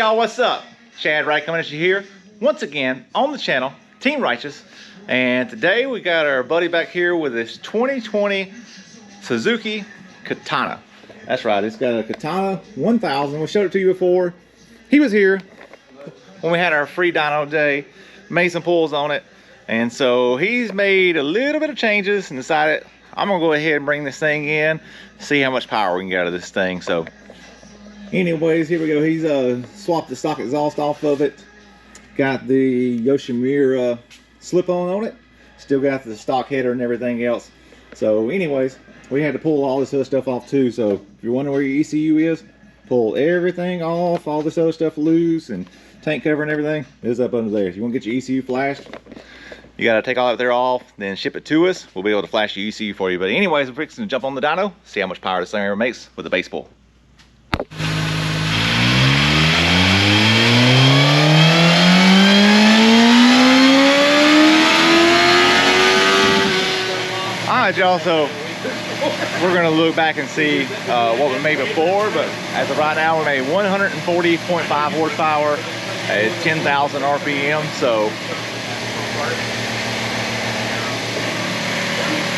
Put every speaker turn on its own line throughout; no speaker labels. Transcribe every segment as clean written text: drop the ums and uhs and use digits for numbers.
y'all, what's up? Chad Wright coming at you here once again on the channel, Team Righteous. And today we got our buddy back here with this 2020 Suzuki Katana. That's right, it's got a Katana 1000. We showed it to you before. He was here when we had our free dyno day, made some pulls on it. And so he's made a little bit of changes and decided I'm gonna go ahead and bring this thing in, see how much power we can get out of this thing. So anyways, here we go. He's swapped the stock exhaust off of it. Got the Yoshimura slip-on it. Still got the stock header and everything else. So anyways, we had to pull all this other stuff off too. So if you're wondering where your ECU is, pull everything off, all this other stuff loose, and tank cover and everything is up under there. If you want to get your ECU flashed, you got to take all that there off, then ship it to us. We'll be able to flash your ECU for you. But anyways, we're fixing to jump on the dyno, see how much power this thing ever makes with the base pull. Alright y'all, so we're going to look back and see what we made before, but as of right now we made 140.5 horsepower at 10,000 RPM, so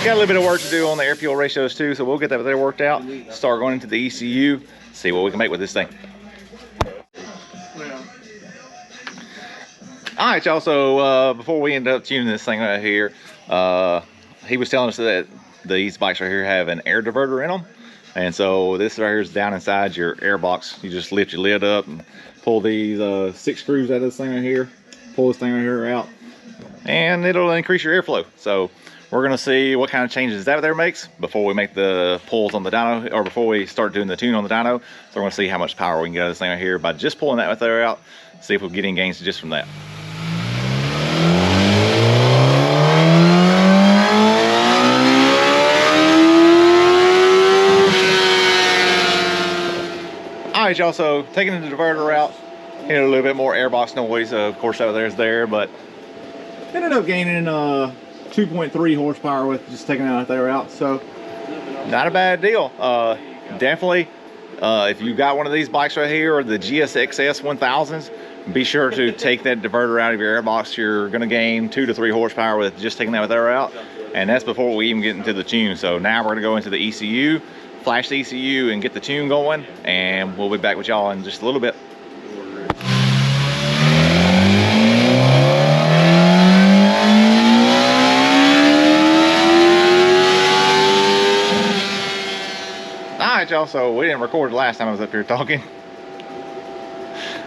got a little bit of work to do on the air fuel ratios too, so we'll get that there worked out, start going into the ECU, see what we can make with this thing. Alright y'all, so before we end up tuning this thing right here, he was telling us that these bikes right here have an air diverter in them, and so this right here is down inside your airbox. You just lift your lid up and pull these 6 screws out of this thing right here, pull this thing right here out, and it'll increase your airflow. So we're gonna see what kind of changes that there makes before we make the pulls on the dyno, or before we start doing the tune on the dyno. So we're gonna see how much power we can get out of this thing right here by just pulling that right there out, see if we'll get any gains just from that. Alright y'all, so taking the diverter out, a little bit more airbox noise, of course that there's there, but ended up gaining 2.3 horsepower with just taking that there out, so not a bad deal. Definitely, if you got one of these bikes right here, or the GSX-S 1000s, be sure to take that diverter out of your airbox. You're going to gain 2 to 3 horsepower with just taking that there out, and that's before we even get into the tune. So now we're going to go into the ECU, flash the ECU and get the tune going, and we'll be back with y'all in just a little bit. Alright y'all, so we didn't record the last time I was up here talking.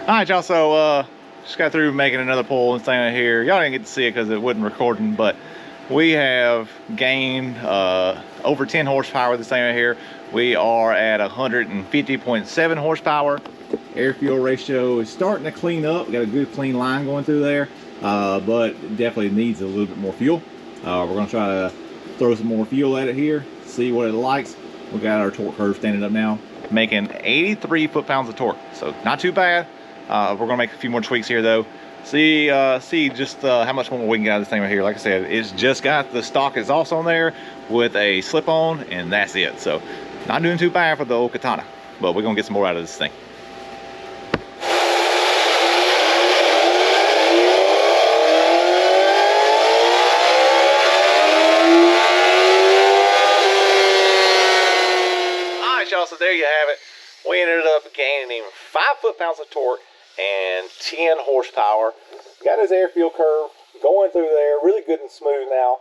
Alright y'all, so just got through making another pull and thing right here. Y'all didn't get to see it because it wasn't recording, but we have gained over 10 horsepower with this thing right here. We are at 150.7 horsepower. Air fuel ratio is starting to clean up. We got a good clean line going through there, but it definitely needs a little bit more fuel. We're going to try to throw some more fuel at it here, see what it likes. We got our torque curve standing up now, making 83 foot-pounds of torque, so not too bad. We're going to make a few more tweaks here though. See just how much more we can get out of this thing right here. Like I said, it's just got the stock exhaust on there with a slip-on, and that's it. So not doing too bad for the old Katana, but we're gonna get some more out of this thing. All right, y'all. So there you have it. We ended up gaining 5 foot-pounds of torque and 10 horsepower. Got his air fuel curve going through there, really good and smooth now.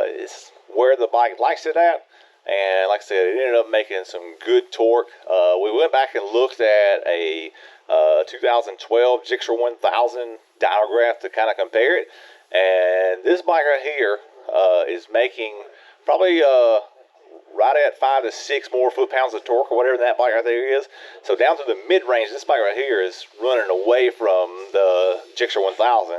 It's where the bike likes it at, and like I said, it ended up making some good torque. We went back and looked at a 2012 Gixxer 1000 dynograph to kind of compare it, and this bike right here is making probably right at 5 to 6 more foot-pounds of torque, or whatever that bike right there is. So down to the mid-range, this bike right here is running away from the Gixxer 1000.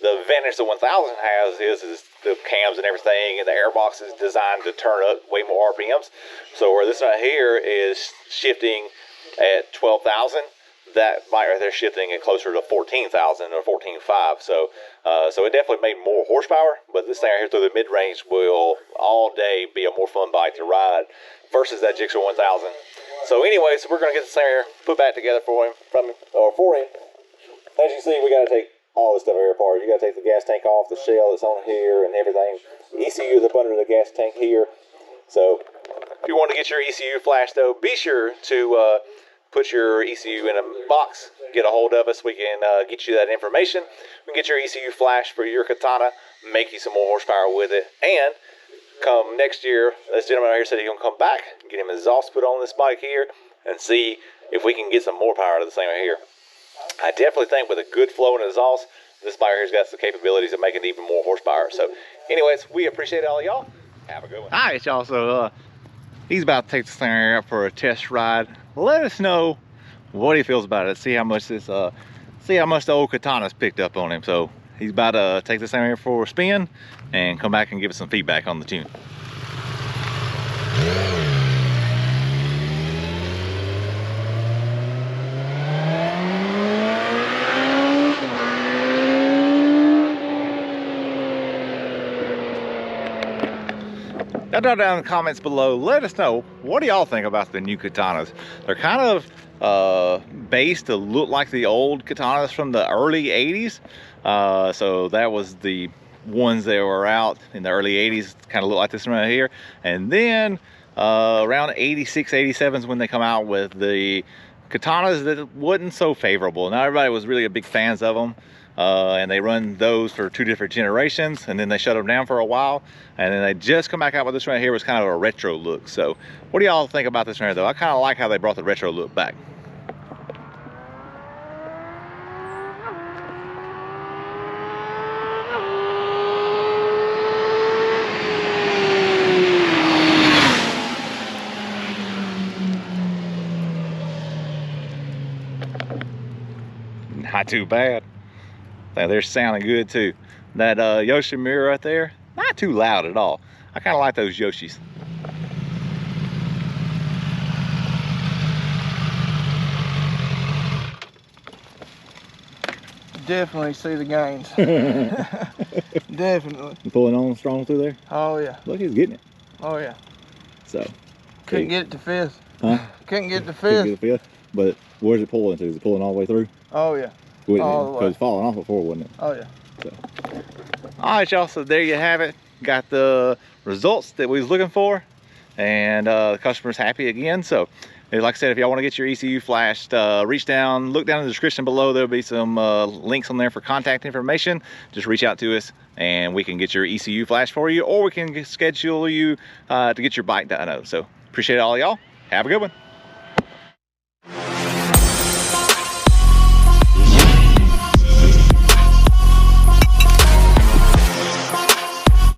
The advantage the 1000 has is the cams and everything, and the airbox is designed to turn up way more RPMs. So where this right here is shifting at 12,000, that bike right there shifting at closer to 14,000 or 14.5. So it definitely made more horsepower, but this thing right here through the mid-range will all day be a more fun bike to ride versus that Gixxer 1000. So anyways, we're gonna get the steering put back together for him, for him. As you see, we gotta take all this stuff here apart. You gotta take the gas tank off, the shell that's on here and everything. ECU is up under the gas tank here. So if you want to get your ECU flash though, be sure to put your ECU in a box, get a hold of us. We can get you that information. We can get your ECU flash for your Katana, make you some more horsepower with it. And come next year, this gentleman right here said he's going to come back, get him exhaust put on this bike here, and see if we can get some more power out of this thing right here. I definitely think with a good flow and exhaust, this bike here's got the capabilities of making even more horsepower. So anyways, we appreciate all of y'all. Have a good one. All right, y'all. So he's about to take this thing out for a test ride. Let us know what he feels about it. See how much this see how much the old Katana's picked up on him. So he's about to take this thing here for a spin and come back and give us some feedback on the tune. Down in the comments below, let us know, what do y'all think about the new Katanas? They're kind of based to look like the old Katanas from the early 80s. So that was the ones that were out in the early 80s, kind of look like this one right here. And then around 86, 87 is when they come out with the Katanas that wasn't so favorable. Now everybody was really big fans of them. And they run those for 2 different generations, and then they shut them down for a while, and then they just come back out with this right here. Was kind of a retro look. So what do y'all think about this right here though? I kind of like how they brought the retro look back. Not too bad. They're sounding good too. That Yoshi mirror right there, not too loud at all. I kind of like those Yoshis.
Definitely see the gains. Definitely.
You pulling on strong through there?
Oh yeah.
Look, he's getting it.
Oh yeah.
So.
Couldn't get it to fifth.
Huh?
Couldn't get it to
Couldn't
fifth.
get it to fifth. But where's it pulling to? Is it pulling all the way through?
Oh yeah.
All the way. Because it's falling off before, wasn't it?
Oh yeah.
So. All right, y'all. So there you have it. Got the results that we was looking for, and the customer's happy again. So, like I said, if y'all want to get your ECU flashed, reach down, look down in the description below. There'll be some links on there for contact information. Just reach out to us, and we can get your ECU flashed for you, or we can schedule you to get your bike dyno. So, appreciate all y'all. Have a good one.